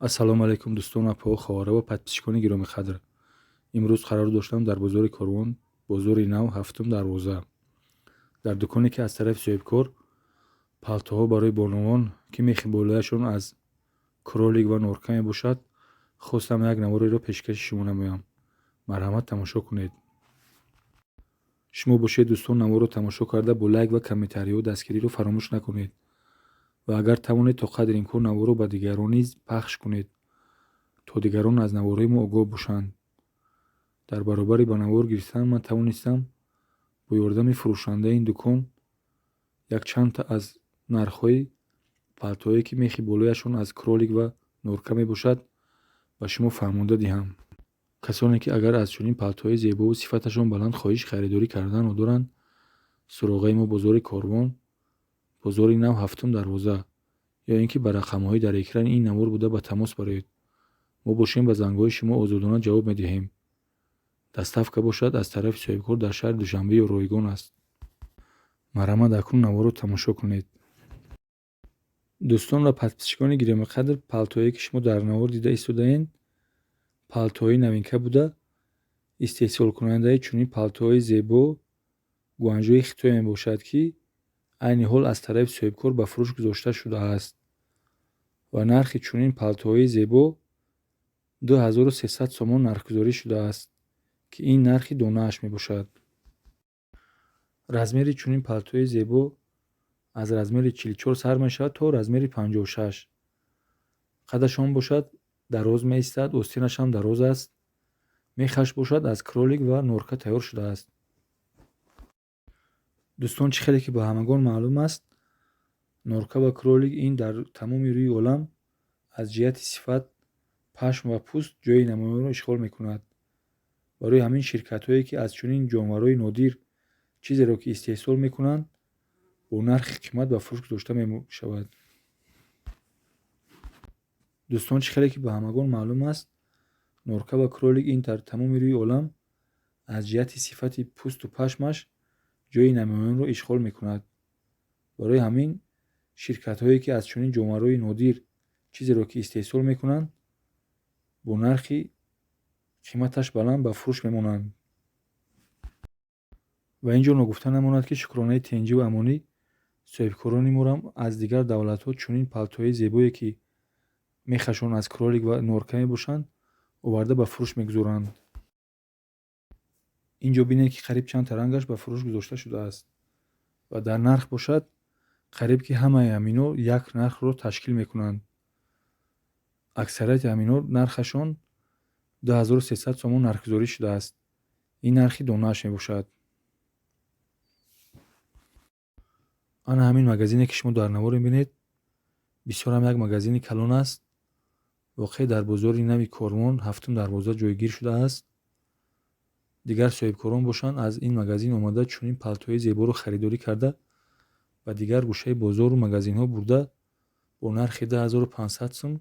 ассалому алайкум дӯстон апо хавора ва подписчикони гироми қадр. имрӯз қарор доштам дар бозори Корвон, бозори нав ҳафтум дарвоза, дар дуконе ки аз тарафи соҳибкор палтоҳо барои бонувон ки мехи болояшон аз кролик ва норка мебошад, хостам як навореро пешкаши шумо намоям. Марҳамат, тамошо кунед. шумо бошед дӯстон наворро тамошо карда бо лайк ва комментариҳо дастгириро фаромӯш накунед ва агар тавонед то қадри имкон наворро ба дигарон низ пахш кунед, то дигарон аз наворҳои мо огоҳ бошанд. дар баробари ба навор гирифтан ман тавонистам бо ёрдами фурӯшандаи ин дукон як чандта аз нархҳои палтоое ки мехи болояшон аз кролик ва норка мебошад ба шумо фаҳмонда диҳам. касоне ки агар аз чунин палтоҳои зебову сифаташон баланд хоҳиш харидорӣ кардану доранд, суроғаи мо бозори Корвон, бозори нав ҳафтум дарвоза, ё ин ки ба рақамҳои дар экрани ин навор буда ба тамос бароед. мо бошем ба зангҳои шумо озодона ҷавоб медиҳем. доставка бошад аз тарафи соҳибкор дар шаҳри Душанбе ё Ройгон аст. марҳамат, акнун наворро тамошо кунед. дӯстон ва подписчикони гироми қадр, палтоое ки шумо дар навор дида истодаед палтоҳои новинка буда, истеҳсолкунандаи чунин палтоҳои зебо гуанҷои Хитой мебошад, ки айни ҳол аз тарафи соҳибкор ба фурӯш гузошта шудааст ва нархи чунин палтоҳои зебо 2300 сомон нархгузорӣ шудааст, ки ин нархи донааш мебошад. размери чунин палтои зебо аз размери 44 сар мешавад то размери 56. қадаш он бошад дароз меистад, остинашам дароз аст. мехаш бошад аз кролик ва норка тайёр шудааст. дӯстон, чӣ хеле ки ба ҳамагон маълум аст, норка ва кролик ин дар тамоми рӯи олам аз ҷиҳати сифат, пашм ва пӯст ҷойи намоёнро ишғол мекунад. барои ҳамин ширкатҳое ки аз чунин ҷонварои нодир чизеро ки истеҳсол мекунанд, бо нархи қимат ба фурӯш гузошта мешавад. дӯстон, чӣ хеле ки ба ҳамагон маълум аст, норка ва кролик ин дар тамоми рӯи олам аз ҷиҳати сифати пӯсту пашмаш ҷойи намоёнро ишғол мекунад. барои ҳамин ширкатҳое ки аз чунин ҷонварои нодир чизеро ки истеҳсол мекунанд, бо нархи қиматаш баланд ба фурӯш мемонанд. ва ин ҷо ногуфта намонад ки шукронаи тенҷиву амонӣ соҳибкорони морам аз дигар давлатҳо чунин палтои зебое ки мехашон аз кролик ва норка мебошанд, оварда ба фурӯш мегузоранд. ин ҷо бинед ки қариб чандта рангаш ба фурӯш гузошта шудааст ва дар нарх бошад қариб ки ҳамаи ҳамино як нархро ташкил мекунанд. аксарияти ҳамино нархашон 2300 сомон нархгузорӣ шудааст. ин нархи донааш мебошад. ана ҳамин магазине ки шумо дар навор мебинед бисёрам як магазини калон аст. воқеъ дар бозори нави Корвон ҳафтум дарвоза ҷойгир шудааст. дигар соҳибкорон бошанд аз ин магазин омада чунин палтои зеборо харидорӣ карда ба дигар гӯшаи бозору магазинҳо бурда бо нархи 2500 сум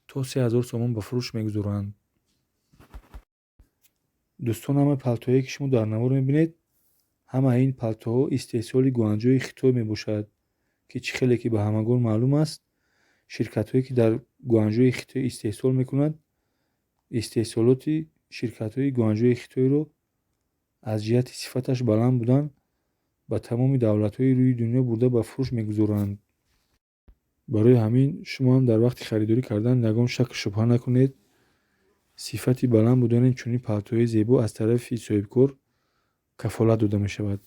то 3000 сомон ба фурӯш мегузоранд. дӯстон, ҳамаи палтоое ки шумо дар навор мебинед, ҳамаи ин палтоҳо истеҳсоли гуанҷои Хитой мебошад, ки чӣ хеле ки ба ҳамагон маълум аст, ширкатҳое ки дар гуанҷои Хитой истеҳсол мекунанд, истеҳсолоти ширкатҳои гуанҷои Хитойро аз ҷиҳати сифаташ баланд будан ба тамоми давлатҳои рӯи дунё бурда ба фурӯш мегузоранд. барои ҳамин шумо ҳам дар вақти харидорӣ кардан ягон шаку шубҳа накунед. сифати баланд будани чунин палтои зебо аз тарафи соҳибкор кафолат дода мешавад.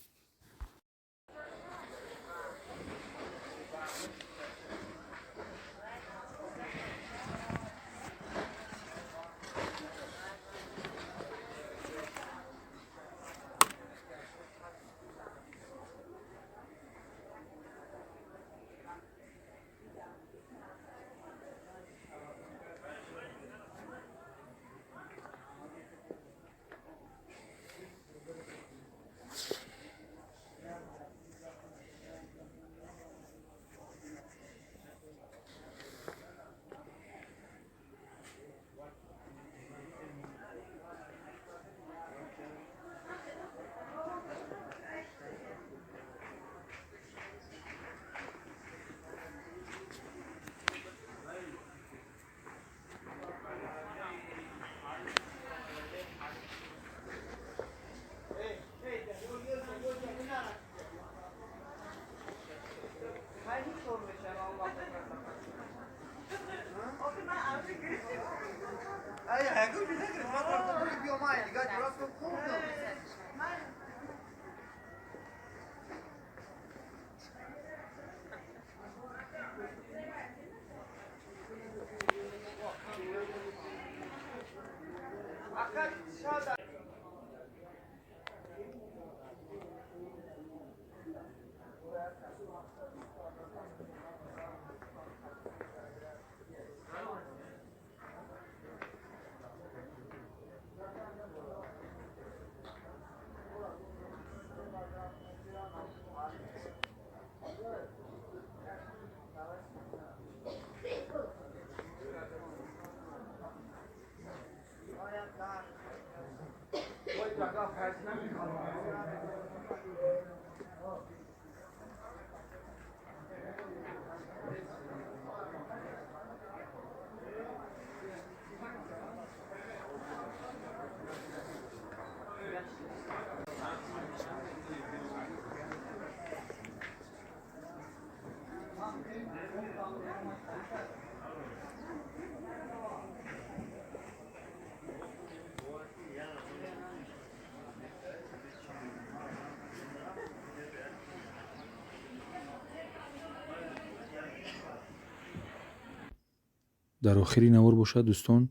дар охири навор бошад дӯстон,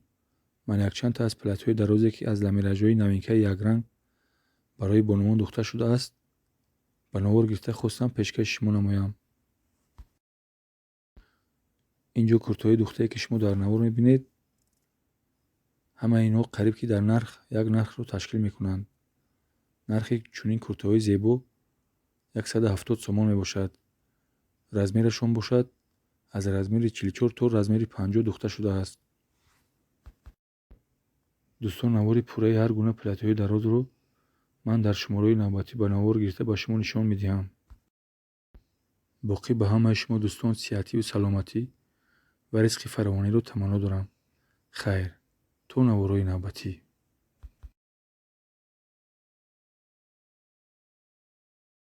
ман якчанд та аз платҳои дарозе, ки аз ламелажҳои навинкаи якранг барои бонувон духта шудааст, ба навор гирифта хостам пешкаши шумо намоям. ин ҷо куртаҳои духтае, ки шумо дар навор мебинед, ҳамаи инҳо қариб ки дар нарх як нархро ташкил мекунанд. нархи чунин куртаҳои зебо 170 сомон мебошад. размерашон бошад аз размери 44 то размери 50 духта шудааст. дӯстон, навори пурраи ҳар гуна платҳои дарозро ман дар шумораҳои навбатӣ ба навор гирифта ба шумо нишон медиҳам. боқӣ ба ҳамаи шумо дӯстон сиҳативу саломатӣ ва ризқи фаровониро таманно дорам. хайр, то навораҳои навбатӣ.